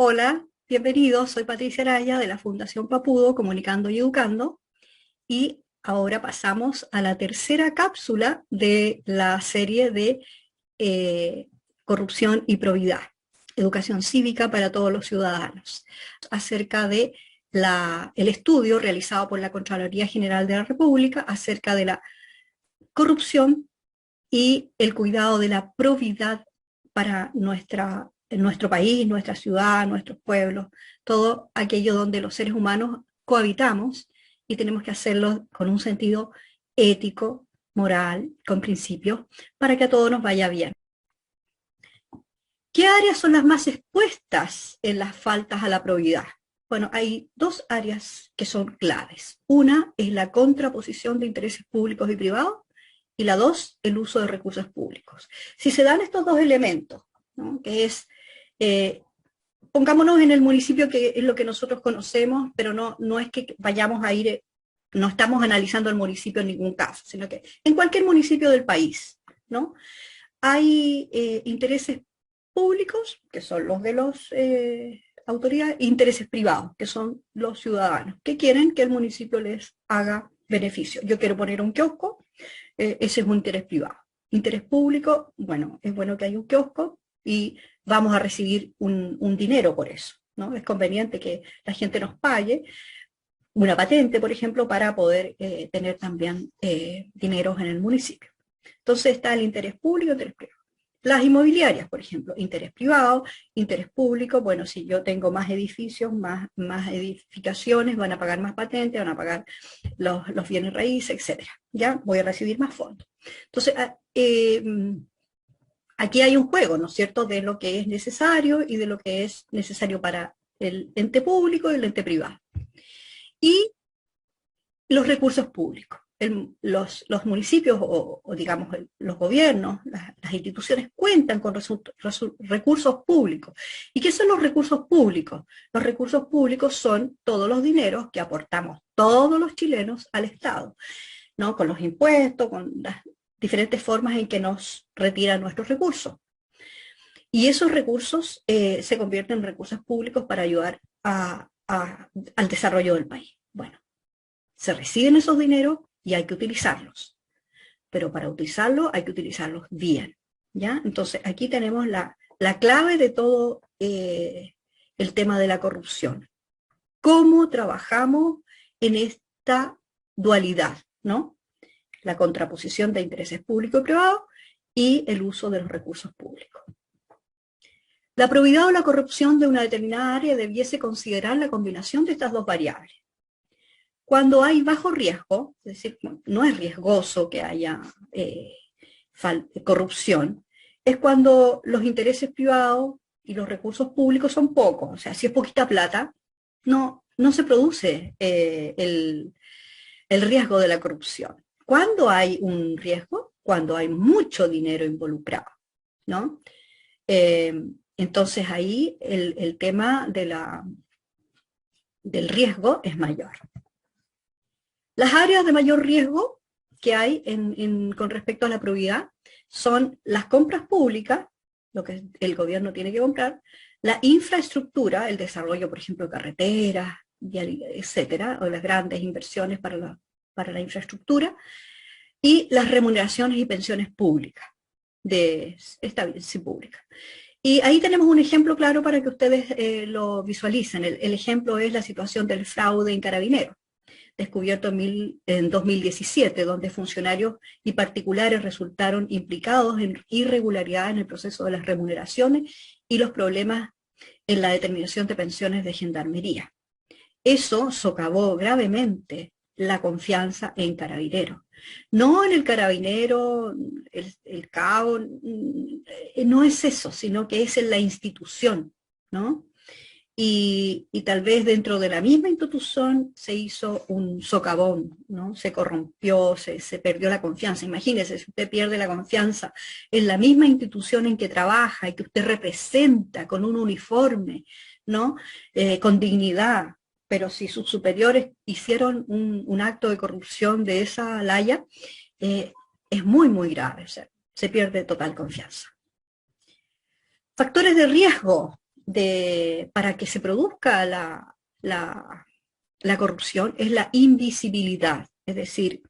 Hola, bienvenidos, soy Patricia Araya de la Fundación Papudo, Comunicando y Educando, y ahora pasamos a la tercera cápsula de la serie de eh, corrupción y probidad, educación cívica para todos los ciudadanos, acerca de el estudio realizado por la Contraloría General de la República acerca de la corrupción y el cuidado de la probidad para en nuestro país, nuestra ciudad, nuestros pueblos, todo aquello donde los seres humanos cohabitamos y tenemos que hacerlo con un sentido ético, moral, con principios, para que a todos nos vaya bien. ¿Qué áreas son las más expuestas en las faltas a la probidad? Bueno, hay dos áreas que son claves. Una es la contraposición de intereses públicos y privados, y la dos, el uso de recursos públicos. Si se dan estos dos elementos, ¿no? Que es, eh, pongámonos en el municipio que es lo que nosotros conocemos, pero no es que vayamos a ir, no estamos analizando el municipio en ningún caso, sino que en cualquier municipio del país, ¿no? Hay intereses públicos, que son los de los autoridades, e intereses privados, que son los ciudadanos, que quieren que el municipio les haga beneficio. Yo quiero poner un kiosco, ese es un interés privado. Interés público, bueno, es bueno que haya un kiosco y vamos a recibir un dinero por eso, ¿no? Es conveniente que la gente nos pague una patente, por ejemplo, para poder tener también dineros en el municipio. Entonces está el interés público y el interés privado. Las inmobiliarias, por ejemplo, interés privado, interés público, bueno, si yo tengo más edificios, más edificaciones, van a pagar más patentes, van a pagar los bienes raíces, etcétera. Ya voy a recibir más fondos. Entonces, aquí hay un juego, ¿no es cierto?, de lo que es necesario y de lo que es necesario para el ente público y el ente privado. Y los recursos públicos. Los municipios o digamos los gobiernos, las instituciones cuentan con recursos públicos. ¿Y qué son los recursos públicos? Los recursos públicos son todos los dineros que aportamos todos los chilenos al Estado, ¿no? Con los impuestos, con las diferentes formas en que nos retiran nuestros recursos. Y esos recursos se convierten en recursos públicos para ayudar al desarrollo del país. Bueno, se reciben esos dineros y hay que utilizarlos. Pero para utilizarlos hay que utilizarlos bien. ¿Ya? Entonces aquí tenemos la clave de todo el tema de la corrupción. ¿Cómo trabajamos en esta dualidad, ¿no? La contraposición de intereses públicos y privados y el uso de los recursos públicos. La probidad o la corrupción de una determinada área debiese considerar la combinación de estas dos variables. Cuando hay bajo riesgo, es decir, no es riesgoso que haya corrupción, es cuando los intereses privados y los recursos públicos son pocos. O sea, si es poquita plata, no se produce el riesgo de la corrupción. ¿Cuándo hay un riesgo? Cuando hay mucho dinero involucrado, ¿no? Entonces ahí el tema del riesgo es mayor. Las áreas de mayor riesgo que hay con respecto a la probidad son las compras públicas, lo que el gobierno tiene que comprar, la infraestructura, el desarrollo, por ejemplo, de carreteras, etcétera, o las grandes inversiones para la infraestructura, y las remuneraciones y pensiones públicas, de estabilidad pública. Y ahí tenemos un ejemplo claro para que ustedes lo visualicen. El ejemplo es la situación del fraude en Carabineros, descubierto en 2017, donde funcionarios y particulares resultaron implicados en irregularidades en el proceso de las remuneraciones y los problemas en la determinación de pensiones de gendarmería. Eso socavó gravemente la confianza en Carabineros. No en el carabinero, el cabo, no es eso, sino que es en la institución, ¿no? Y tal vez dentro de la misma institución se hizo un socavón, ¿no? Se corrompió, se perdió la confianza. Imagínese, si usted pierde la confianza en la misma institución en que trabaja y que usted representa con un uniforme, ¿no? Con dignidad, pero si sus superiores hicieron un acto de corrupción de esa laya, es muy, muy grave, o sea, se pierde total confianza. Factores de riesgo. para que se produzca la corrupción es la invisibilidad, es decir,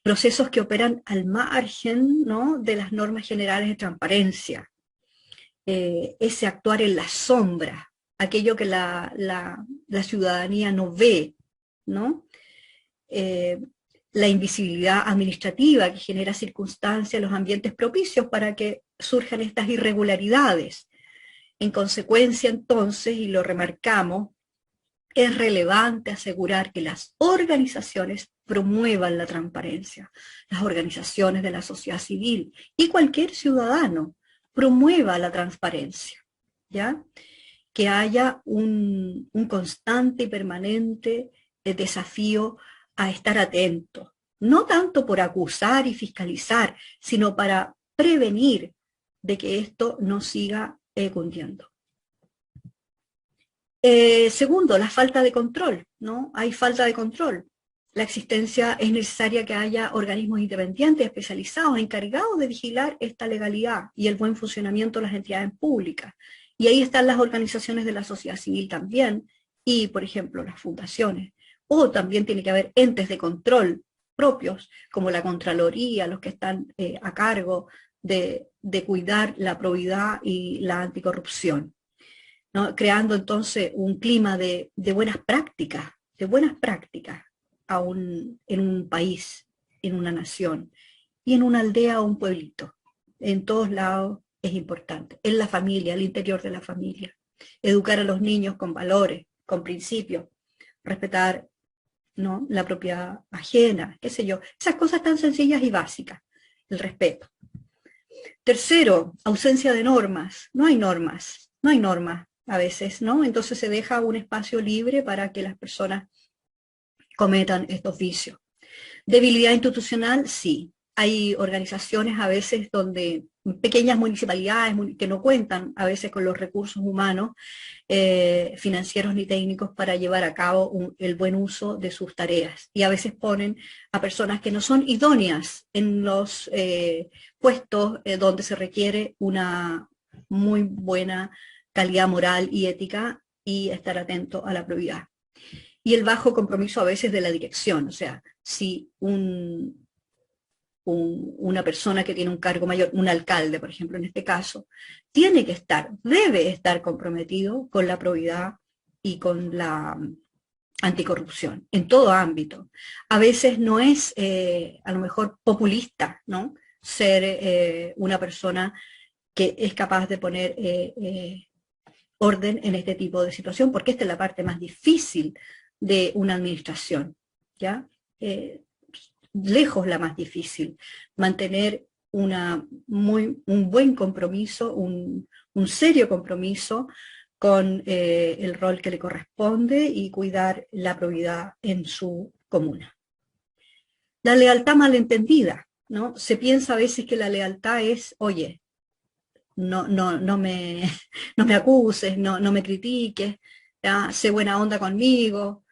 procesos que operan al margen, ¿no?, de las normas generales de transparencia, ese actuar en la sombra, aquello que la ciudadanía no ve, ¿no? La invisibilidad administrativa que genera circunstancias, los ambientes propicios para que surjan estas irregularidades. En consecuencia, entonces, y lo remarcamos, es relevante asegurar que las organizaciones promuevan la transparencia, las organizaciones de la sociedad civil y cualquier ciudadano promueva la transparencia, ¿ya? Que haya un constante y permanente desafío a estar atento, no tanto por acusar y fiscalizar, sino para prevenir de que esto no siga cundiendo. Segundo, la falta de control, ¿no? Hay falta de control. La existencia es necesaria que haya organismos independientes, especializados, encargados de vigilar esta legalidad y el buen funcionamiento de las entidades públicas. Y ahí están las organizaciones de la sociedad civil también, y por ejemplo las fundaciones. O también tiene que haber entes de control propios, como la Contraloría, los que están a cargo de cuidar la probidad y la anticorrupción, ¿no? Creando entonces un clima de buenas prácticas, en un país, en una nación, y en una aldea o un pueblito. En todos lados es importante. En la familia, al interior de la familia. Educar a los niños con valores, con principios, respetar, ¿no?, la propiedad ajena, qué sé yo. Esas cosas tan sencillas y básicas. El respeto. Tercero, ausencia de normas. No hay normas a veces, ¿no? Entonces se deja un espacio libre para que las personas cometan estos vicios. Debilidad institucional, sí. Hay organizaciones a veces donde pequeñas municipalidades que no cuentan a veces con los recursos humanos, financieros ni técnicos para llevar a cabo el buen uso de sus tareas. Y a veces ponen a personas que no son idóneas en los puestos donde se requiere una muy buena calidad moral y ética y estar atento a la probidad. Y el bajo compromiso a veces de la dirección, o sea, si una persona que tiene un cargo mayor, un alcalde, por ejemplo, en este caso, debe estar comprometido con la probidad y con la anticorrupción, en todo ámbito. A veces no es, a lo mejor, populista, ¿no?, ser una persona que es capaz de poner orden en este tipo de situación, porque esta es la parte más difícil de una administración, ¿ya? Lejos la más difícil, mantener un buen compromiso, un serio compromiso con el rol que le corresponde y cuidar la probidad en su comuna. La lealtad malentendida, ¿no? Se piensa a veces que la lealtad es, oye, no me acuses, no me critiques, ¿ya?, sé buena onda conmigo.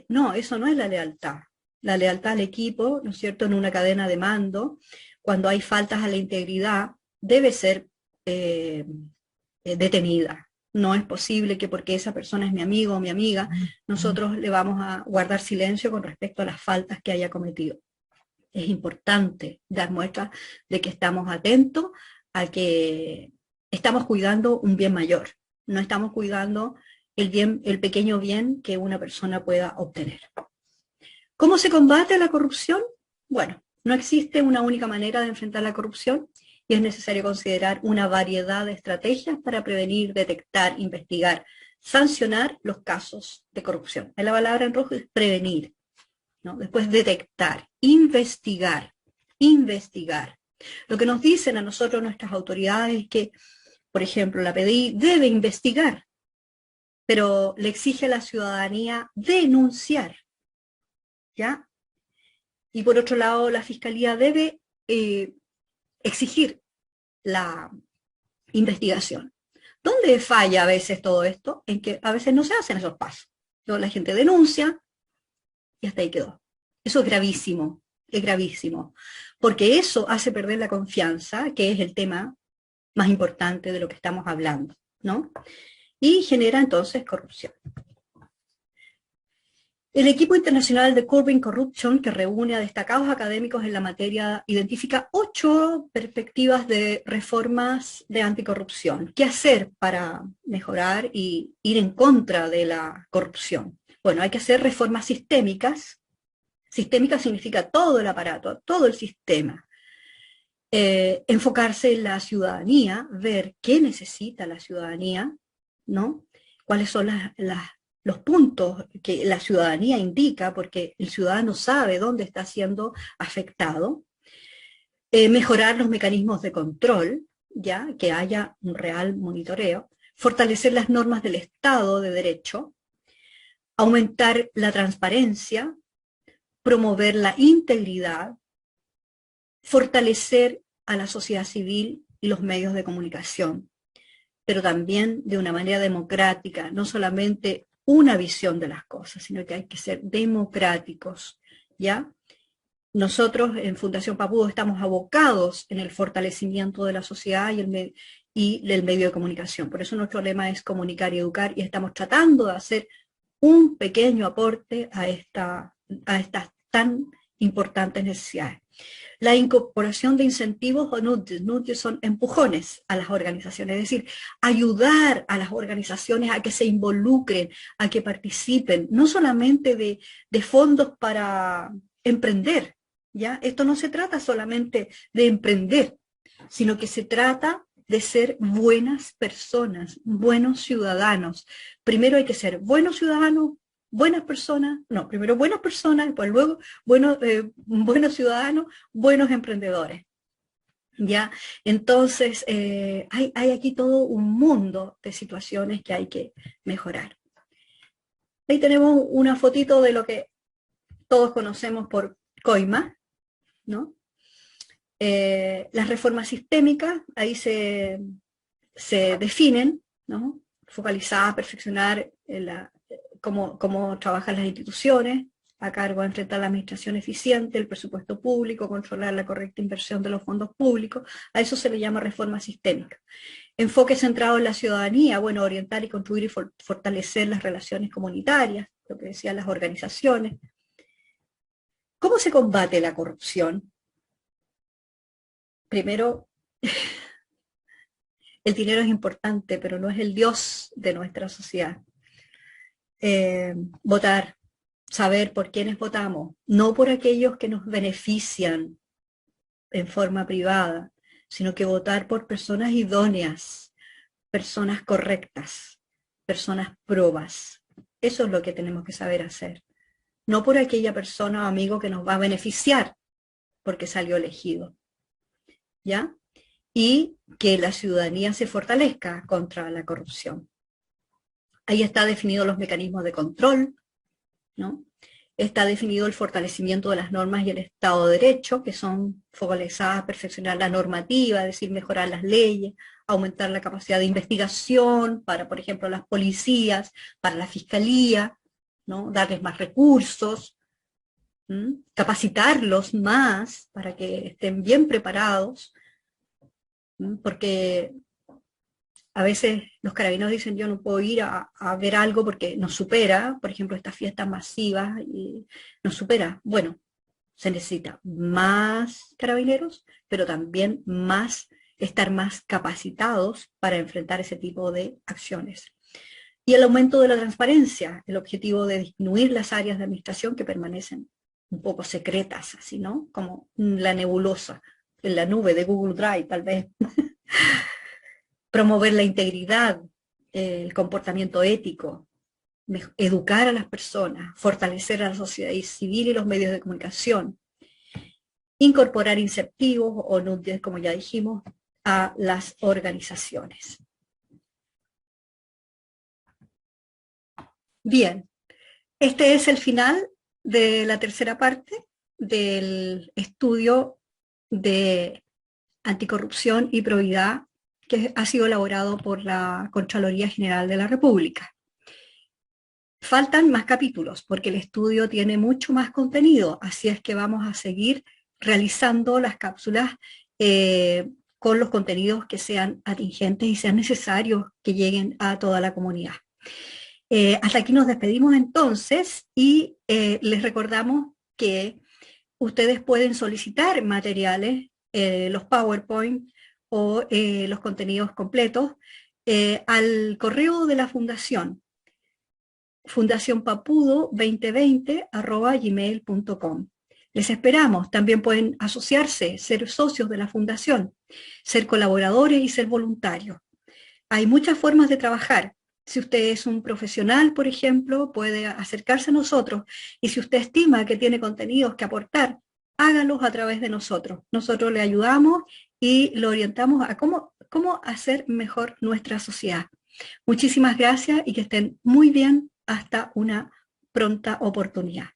No, eso no es la lealtad. La lealtad al equipo, ¿no es cierto?, en una cadena de mando, cuando hay faltas a la integridad, debe ser detenida. No es posible que porque esa persona es mi amigo o mi amiga, nosotros le vamos a guardar silencio con respecto a las faltas que haya cometido. Es importante dar muestra de que estamos atentos a que estamos cuidando un bien mayor. No estamos cuidando el pequeño bien que una persona pueda obtener. ¿Cómo se combate la corrupción? Bueno, no existe una única manera de enfrentar la corrupción y es necesario considerar una variedad de estrategias para prevenir, detectar, investigar, sancionar los casos de corrupción. La palabra en rojo es prevenir, ¿no? Después detectar, investigar. Lo que nos dicen a nosotros nuestras autoridades es que, por ejemplo, la PDI debe investigar, pero le exige a la ciudadanía denunciar, ¿ya? Y por otro lado, la Fiscalía debe exigir la investigación. ¿Dónde falla a veces todo esto? En que a veces no se hacen esos pasos. Luego la gente denuncia y hasta ahí quedó. Eso es gravísimo, porque eso hace perder la confianza, que es el tema más importante de lo que estamos hablando. ¿no? Y genera entonces corrupción. El equipo internacional de Curbing Corruption, que reúne a destacados académicos en la materia, identifica 8 perspectivas de reformas de anticorrupción. ¿Qué hacer para mejorar y ir en contra de la corrupción? Bueno, hay que hacer reformas sistémicas. Sistémica significa todo el aparato, todo el sistema. Enfocarse en la ciudadanía, ver qué necesita la ciudadanía, ¿no? Cuáles son los puntos que la ciudadanía indica, porque el ciudadano sabe dónde está siendo afectado. Mejorar los mecanismos de control, ya que haya un real monitoreo. Fortalecer las normas del Estado de Derecho. Aumentar la transparencia. Promover la integridad. Fortalecer a la sociedad civil y los medios de comunicación, pero también de una manera democrática, no solamente una visión de las cosas, sino que hay que ser democráticos, ¿ya? Nosotros en Fundación Papudo estamos abocados en el fortalecimiento de la sociedad y el medio de comunicación. Por eso nuestro lema es comunicar y educar, y estamos tratando de hacer un pequeño aporte a estas tan importantes necesidades. La incorporación de incentivos o nudges son empujones a las organizaciones, es decir, ayudar a las organizaciones a que se involucren, a que participen, no solamente de fondos para emprender, ¿ya? Esto no se trata solamente de emprender, sino que se trata de ser buenas personas, buenos ciudadanos. Primero hay que ser buenos ciudadanos, buenas personas, no, primero buenas personas, después luego buenos ciudadanos, buenos emprendedores. ¿Ya? Entonces, hay aquí todo un mundo de situaciones que hay que mejorar. Ahí tenemos una fotito de lo que todos conocemos por COIMA, ¿no? Las reformas sistémicas, ahí se definen, ¿no? Focalizadas, perfeccionar cómo trabajan las instituciones, a cargo de enfrentar la administración eficiente, el presupuesto público, controlar la correcta inversión de los fondos públicos. A eso se le llama reforma sistémica. Enfoque centrado en la ciudadanía, bueno, orientar y construir y fortalecer las relaciones comunitarias, lo que decían las organizaciones. ¿Cómo se combate la corrupción? Primero, el dinero es importante, pero no es el Dios de nuestra sociedad. Votar, saber por quiénes votamos, no por aquellos que nos benefician en forma privada, sino que votar por personas idóneas, personas correctas, personas probas. Eso es lo que tenemos que saber hacer. No por aquella persona o amigo que nos va a beneficiar porque salió elegido. ¿Ya? Y que la ciudadanía se fortalezca contra la corrupción. Ahí está definido los mecanismos de control, ¿no? Está definido el fortalecimiento de las normas y el Estado de Derecho, que son focalizadas a perfeccionar la normativa, es decir, mejorar las leyes, aumentar la capacidad de investigación para, por ejemplo, las policías, para la fiscalía, ¿no? Darles más recursos, capacitarlos más para que estén bien preparados, porque a veces los carabineros dicen yo no puedo ir a ver algo porque nos supera, por ejemplo, estas fiestas masivas, y nos supera. Bueno, se necesita más carabineros, pero también estar más capacitados para enfrentar ese tipo de acciones. Y el aumento de la transparencia, el objetivo de disminuir las áreas de administración que permanecen un poco secretas, así, ¿no? Como la nebulosa, en la nube de Google Drive, tal vez. Promover la integridad, el comportamiento ético, educar a las personas, fortalecer a la sociedad civil y los medios de comunicación, incorporar incentivos o nudges, como ya dijimos, a las organizaciones. Bien, este es el final de la tercera parte del estudio de anticorrupción y probidad que ha sido elaborado por la Contraloría General de la República. Faltan más capítulos porque el estudio tiene mucho más contenido, así es que vamos a seguir realizando las cápsulas con los contenidos que sean atingentes y sean necesarios que lleguen a toda la comunidad. Hasta aquí nos despedimos entonces y les recordamos que ustedes pueden solicitar materiales, los PowerPoint o los contenidos completos al correo de la Fundación, fundacionpapudo2020@gmail.com. Les esperamos. También pueden asociarse, ser socios de la Fundación, ser colaboradores y ser voluntarios. Hay muchas formas de trabajar. Si usted es un profesional, por ejemplo, puede acercarse a nosotros, y si usted estima que tiene contenidos que aportar, hágalos a través de nosotros. Nosotros le ayudamos y lo orientamos a cómo hacer mejor nuestra sociedad. Muchísimas gracias y que estén muy bien hasta una pronta oportunidad.